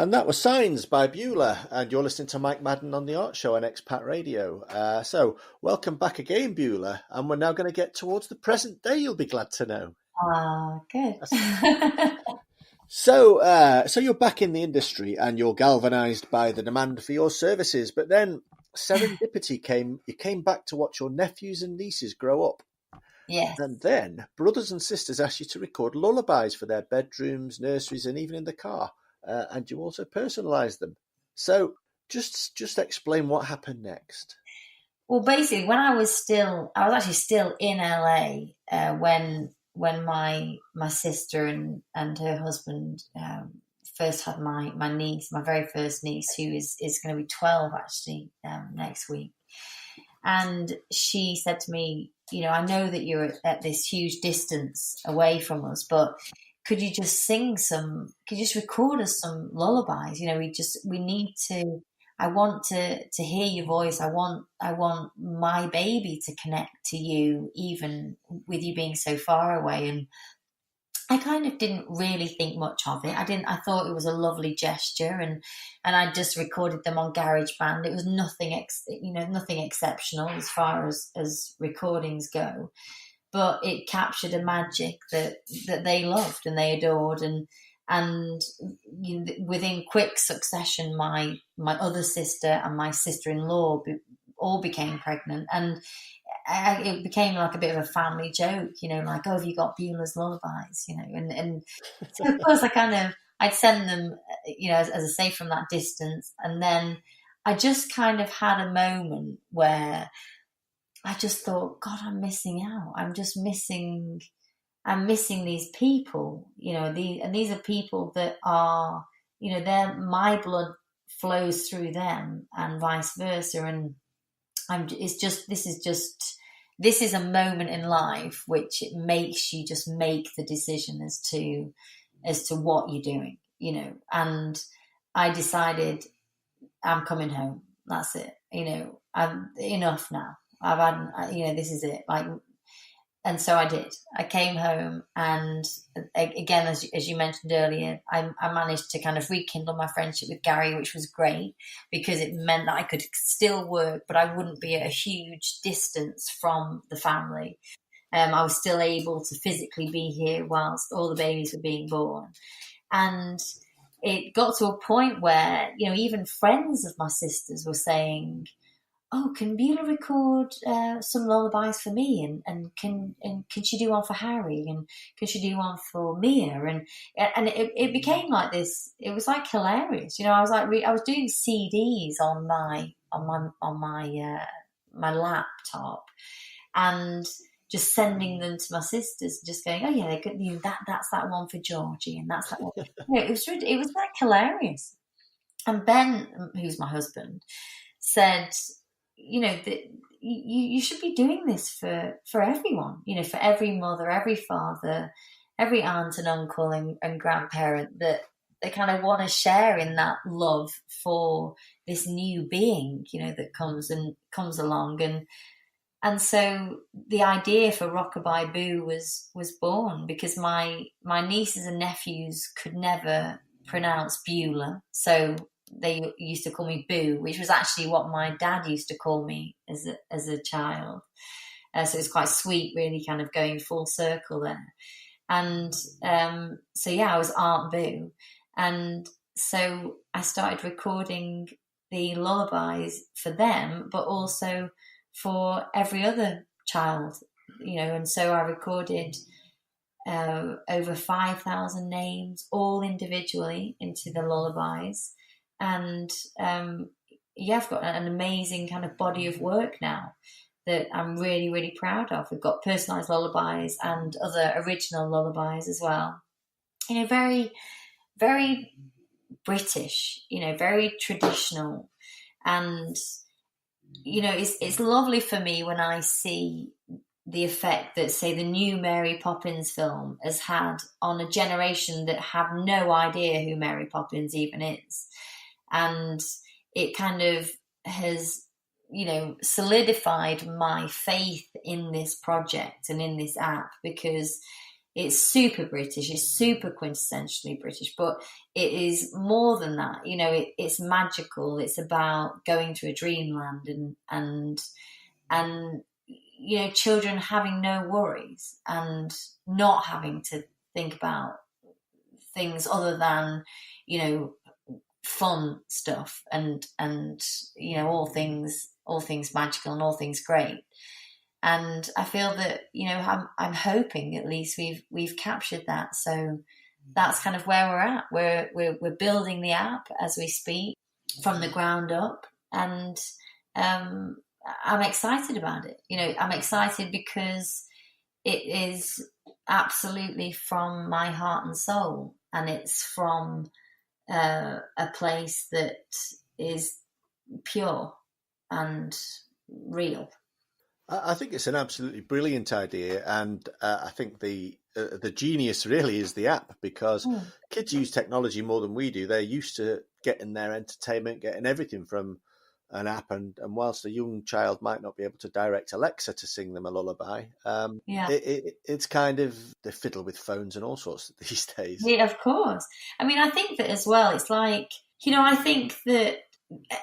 And that was Signs by Beulah, and you're listening to Mike Madden on the Art Show on Expat Radio. So welcome back again, Beulah, and we're now going to get towards the present day, you'll be glad to know. Good. So you're back in the industry and you're galvanised by the demand for your services, but then serendipity came. You came back to watch your nephews and nieces grow up. Yes. And then brothers and sisters asked you to record lullabies for their bedrooms, nurseries, and even in the car. And you also personalised them. So just explain what happened next. Well, basically, when I was actually still in LA when my sister and her husband first had my niece, my very first niece, who is going to be 12 actually next week. And she said to me, I know that you're at this huge distance away from us, but could you just record us some lullabies? I want to hear your voice. I want my baby to connect to you, even with you being so far away. And I kind of didn't really think much of it. I thought it was a lovely gesture, and I just recorded them on GarageBand. It was nothing exceptional as far as recordings go, but it captured a magic that they loved and they adored. And within quick succession, my other sister and my sister-in-law all became pregnant, and it became like a bit of a family joke, like, oh, have you got Beulah's lullabies, and so of course I'd send them, as I say, from that distance. And then I just kind of had a moment where I just thought, God, I'm missing out. I'm missing these people, and these are people that are, my blood flows through them and vice versa. And this is a moment in life which it makes you just make the decision as to what you're doing, and I decided I'm coming home. That's it. I'm enough now. I've had, this is it. And so I did. I came home, and again, as you mentioned earlier, I managed to kind of rekindle my friendship with Gary, which was great because it meant that I could still work, but I wouldn't be at a huge distance from the family. I was still able to physically be here whilst all the babies were being born. And it got to a point where, even friends of my sisters were saying, oh, can Beulah record some lullabies for me? And can she do one for Harry? And can she do one for Mia? And it became like this. It was like hilarious. I was like, I was doing CDs on my laptop, and just sending them to my sisters, just going, oh yeah, they could, that's that one for Georgie, and that's that one. It was like hilarious. And Ben, who's my husband, said, that you should be doing this for everyone, for every mother, every father, every aunt and uncle and grandparent, that they kind of want to share in that love for this new being, that comes along. And so the idea for Rockabye Boo was born because my nieces and nephews could never pronounce Beulah, so they used to call me Boo, which was actually what my dad used to call me as a child. So it's quite sweet, really, kind of going full circle there. And so I was Aunt Boo, and so I started recording the lullabies for them, but also for every other child, and so I recorded over 5,000 names, all individually, into the lullabies. And I've got an amazing kind of body of work now that I'm really, really proud of. We've got personalised lullabies and other original lullabies as well. Very, very British, very traditional. And, it's lovely for me when I see the effect that, say, the new Mary Poppins film has had on a generation that have no idea who Mary Poppins even is. And it kind of has, solidified my faith in this project and in this app, because it's super British, it's super quintessentially British, but it is more than that. You know, it's magical. It's about going to a dreamland and you know, children having no worries and not having to think about things other than, you know, fun stuff and you know, all things magical and all things great. And I feel that, you know, I'm hoping at least we've captured that. So that's kind of where we're at. We're building the app as we speak from the ground up, and I'm excited about it. You know, I'm excited because it is absolutely from my heart and soul, and it's from a place that is pure and real. I think it's an absolutely brilliant idea, and I think the genius really is the app, because kids use technology more than we do. They're used to getting their entertainment, getting everything from an app, and whilst a young child might not be able to direct Alexa to sing them a lullaby, it's kind of they fiddle with phones and all sorts these days. Yeah, of course. I mean, I think that as well, it's like, you know, I think that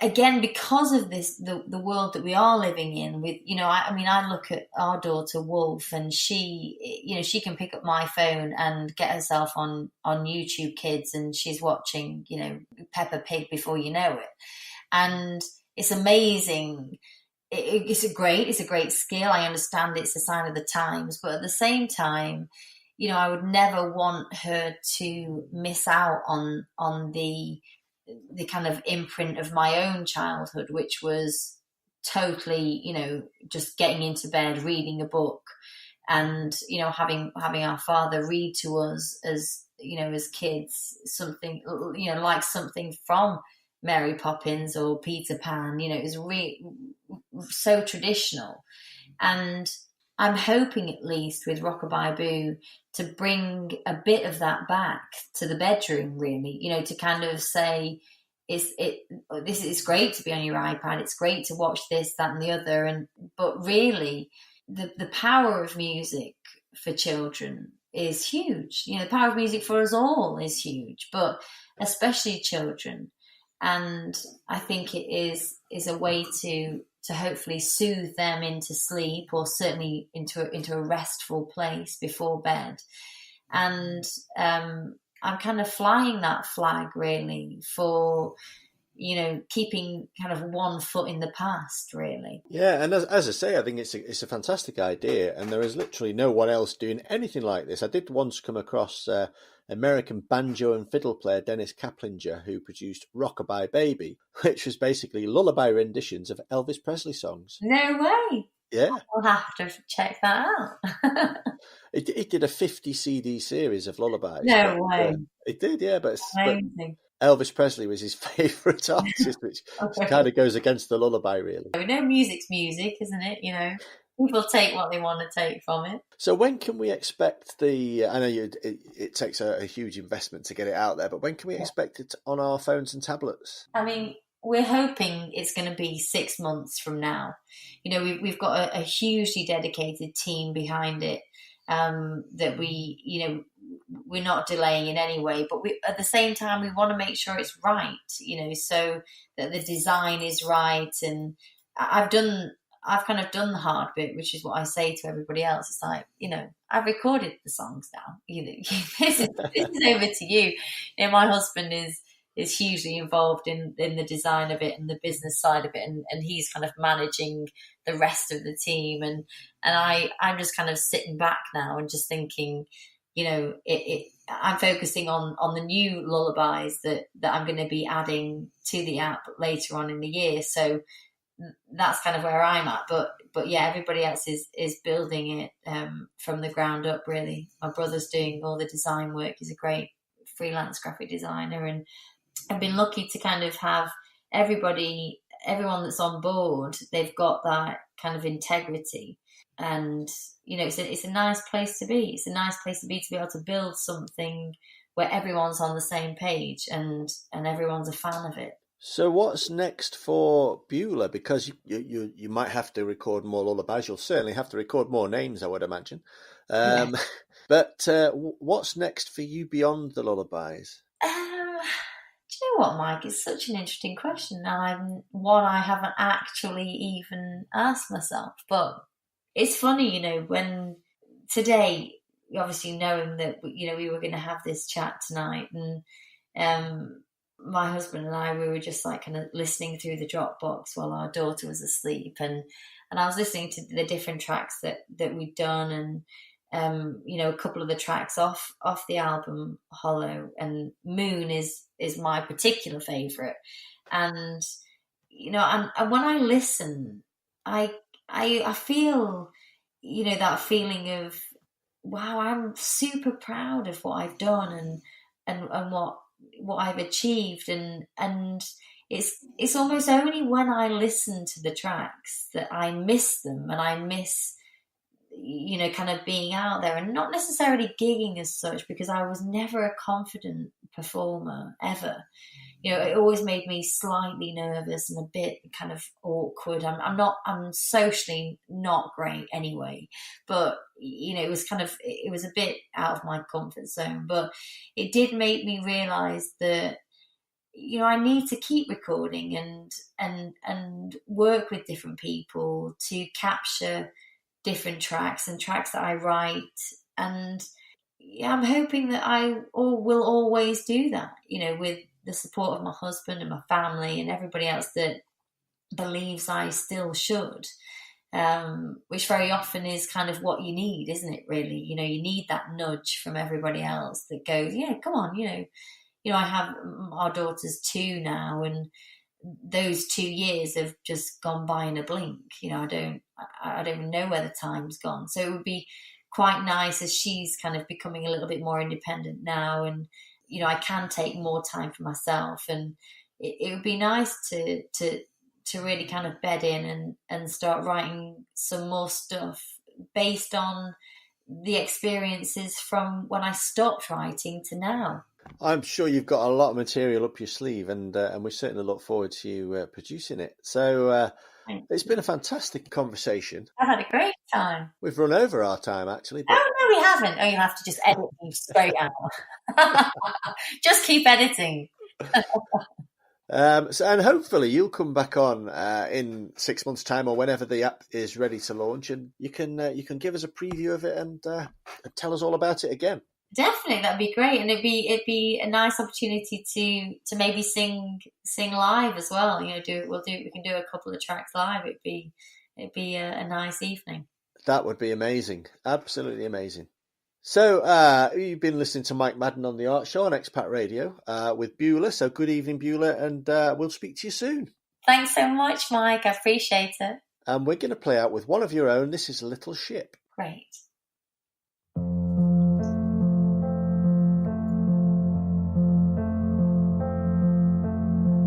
again, because of this, the world that we are living in with, you know, I mean, I look at our daughter Wolf, and she, you know, she can pick up my phone and get herself on YouTube Kids, and she's watching, you know, Peppa Pig before you know it. And it's amazing. It's a great skill. I understand it's a sign of the times, but at the same time, you know, I would never want her to miss out on the kind of imprint of my own childhood, which was totally, you know, just getting into bed, reading a book, and, you know, having our father read to us as, you know, as kids, something, you know, like something from Mary Poppins or Peter Pan. You know, it was really so traditional. And I'm hoping, at least with Rockabye Boo, to bring a bit of that back to the bedroom, really, you know, to kind of say, it's great to be on your iPad, it's great to watch this, that and the other, but really the power of music for children is huge. You know, the power of music for us all is huge, but especially children. And I think it is a way to hopefully soothe them into sleep, or certainly into a restful place before bed. And I'm kind of flying that flag really for, you know, keeping kind of one foot in the past, really. Yeah, and as I say, I think it's a fantastic idea, and there is literally no one else doing anything like this. I did once come across American banjo and fiddle player Dennis Kaplinger, who produced Rockabye Baby, which was basically lullaby renditions of Elvis Presley songs. No way. Yeah. We'll have to check that out. It did a 50 CD series of lullabies. No way. It did, yeah, but Amazing. Elvis Presley was his favourite artist, which kind of goes against the lullaby, really. We know music's music, isn't it? You know, people take what they want to take from it. So when can we expect I know it takes a huge investment to get it out there, but when can we expect it on our phones and tablets? I mean, we're hoping it's going to be 6 months from now. You know, we've got a hugely dedicated team behind it, that we, you know, we're not delaying in any way, but at the same time, we want to make sure it's right, you know, so that the design is right. And I've kind of done the hard bit, which is what I say to everybody else. It's like, you know, I've recorded the songs now. You know, this is over to you. You know, my husband is hugely involved in the design of it and the business side of it, and he's kind of managing the rest of the team, and I'm just kind of sitting back now and just thinking, you know, I'm focusing on the new lullabies that I'm going to be adding to the app later on in the year. So that's kind of where I'm at. But yeah, everybody else is building it from the ground up, really. My brother's doing all the design work. He's a great freelance graphic designer, and I've been lucky to kind of have everyone that's on board, they've got that kind of integrity. And, you know, it's a nice place to be. It's a nice place to be able to build something where everyone's on the same page and everyone's a fan of it. So what's next for Beulah? Because you might have to record more lullabies. You'll certainly have to record more names, I would imagine. Yeah. But what's next for you beyond the lullabies? Do you know what, Mike? It's such an interesting question, and one I haven't actually even asked myself. But it's funny, when today, obviously knowing that we were going to have this chat tonight, and my husband and I, we were just like kind of listening through the Dropbox while our daughter was asleep, and I was listening to the different tracks that we'd done, and a couple of the tracks off the album Hollow, and Moon is my particular favorite, and and when I listen, I feel that feeling of, wow, I'm super proud of what I've done and what I've achieved, and it's almost only when I listen to the tracks that I miss them, and I miss kind of being out there, and not necessarily gigging as such, because I was never a confident performer ever. It always made me slightly nervous and a bit kind of awkward. I'm socially not great anyway, but it was a bit out of my comfort zone. But it did make me realize that I need to keep recording and work with different people to capture different tracks and tracks that I write, and I'm hoping that I will always do that, with the support of my husband and my family and everybody else that believes I still should, which very often is kind of what you need, isn't it, really? You need that nudge from everybody else that goes, come on, I have our daughters 2 now, and those 2 years have just gone by in a blink. I don't know where the time's gone. So it would be quite nice, as she's kind of becoming a little bit more independent now, and I can take more time for myself, and it would be nice to really kind of bed in and start writing some more stuff based on the experiences from when I stopped writing to now. I'm sure you've got a lot of material up your sleeve, and we certainly look forward to you producing it. So it's been a fantastic conversation. I've had a great time. We've run over our time, actually. But... Oh, no, we haven't. Oh, you'll have to just edit me straight out. Just keep editing. And hopefully you'll come back on in 6 months' time, or whenever the app is ready to launch, and you can give us a preview of it and tell us all about it again. Definitely, that'd be great, and it'd be a nice opportunity to maybe sing live as well. We can do a couple of tracks live. It'd be a nice evening. That would be amazing, absolutely amazing. So you've been listening to Mike Madden on the Art Show on Expat Radio with Beulah. So good evening, Beulah, and we'll speak to you soon. Thanks so much, Mike. I appreciate it. And we're going to play out with one of your own. This is Little Ship. Great.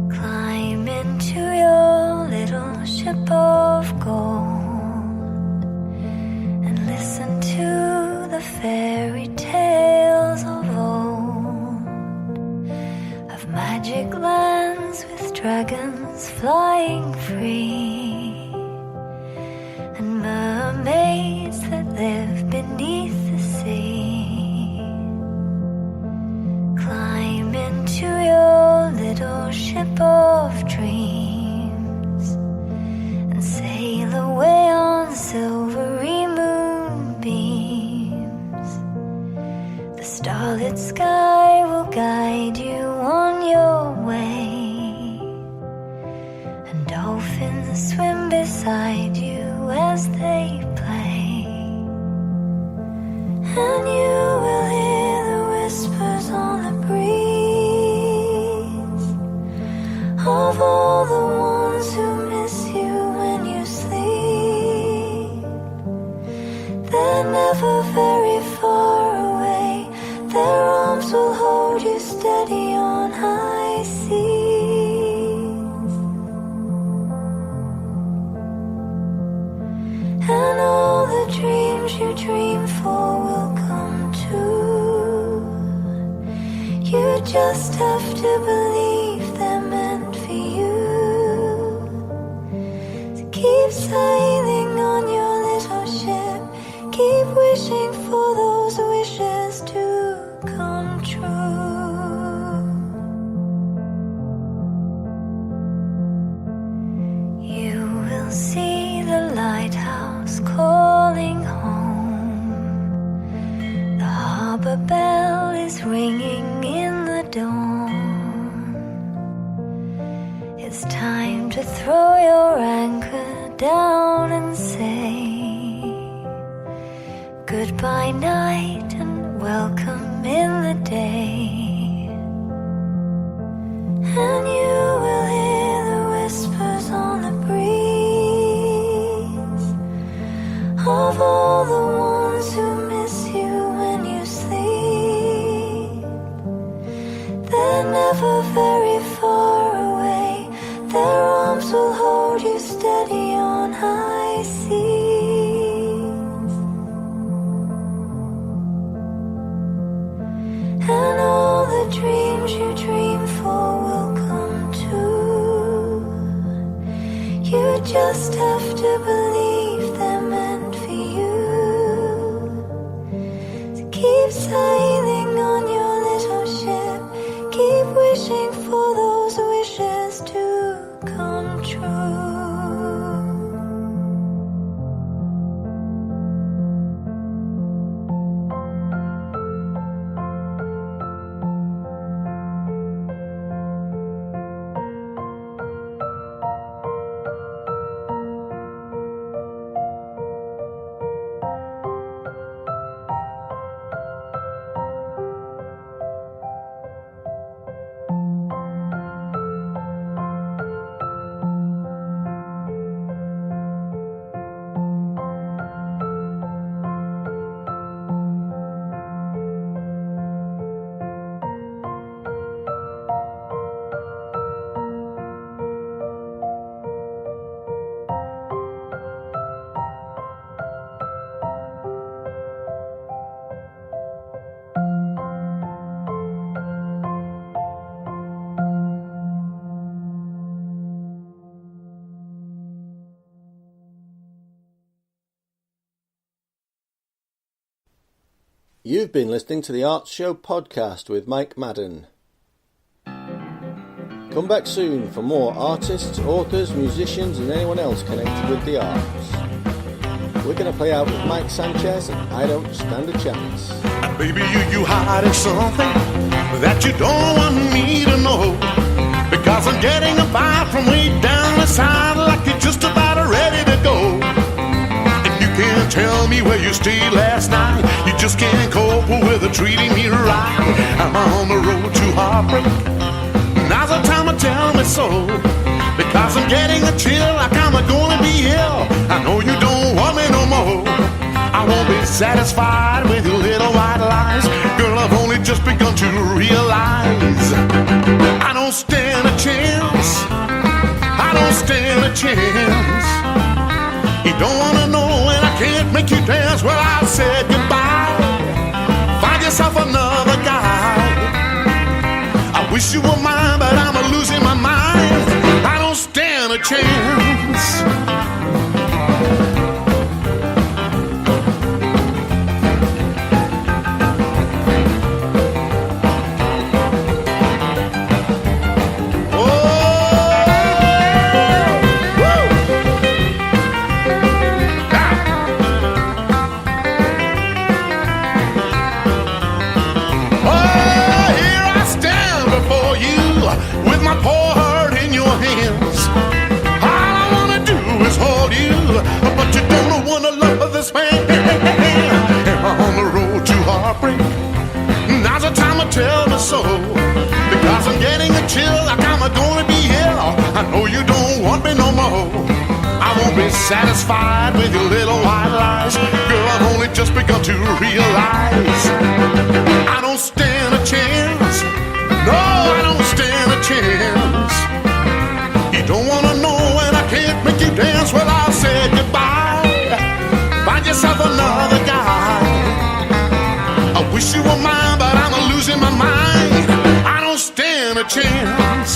Climb into your little ship of gold and listen to the fairy tales of old, of magic lands with dragons flying free, and mermaids that live beneath the sea. Climb into your little ship of dreams and sail away on silvery moonbeams. The starlit sky will guide you on your way, and dolphins swim beside you as they play, and you will hear the whispers on the breeze of all the ones who miss you when you sleep. They're never very far away, their arms will hold you steady on high seas, and all the dreams you dream for will come true. You just have to believe they're meant for you. wishing for those wishes to come true. You will see the lighthouse calling home. The harbor bell is ringing in the dawn. It's time to throw your anchor down and say goodbye night and welcome in the day. And you will hear the whispers on the breeze of all the ones who miss you when you sleep. They're never very far away. Their arms will hold you steady on high seas. And all the dreams you dream for will come true. You just have to believe they're meant for you. So keep sailing on your little ship. Keep wishing for those wishes to come true. You've been listening to the Arts Show podcast with Mike Madden. Come back soon for more artists, authors, musicians and anyone else connected with the arts. We're going to play out with Mike Sanchez and I Don't Stand a Chance. Baby, you hiding something that you don't want me to know, because I'm getting a vibe from way down the side, like you're just about ready to go. Can't tell me where you stayed last night. You just can't cope with treating me right. I'm on the road to heartbreak. Now's the time to tell me so, because I'm getting a chill like I'm gonna be ill. I know you don't want me no more. I won't be satisfied with your little white lies. Girl, I've only just begun to realize I don't stand a chance. I don't stand a chance. You don't wanna know when I can't make you dance. Well, I said goodbye. Find yourself another guy. I wish you were mine, but I'm losing my mind. I don't stand a chance. Now's the time to tell me so, because I'm getting a chill like I'm gonna be here. I know you don't want me no more. I won't be satisfied with your little white lies. Girl, I've only just begun to realize I don't stand a chance. No, I don't stand a chance. You don't wanna know when I can't make you dance. Well, I'll say goodbye. Find yourself another guy. I wish you were mine, but I'm losing my mind. I don't stand a chance.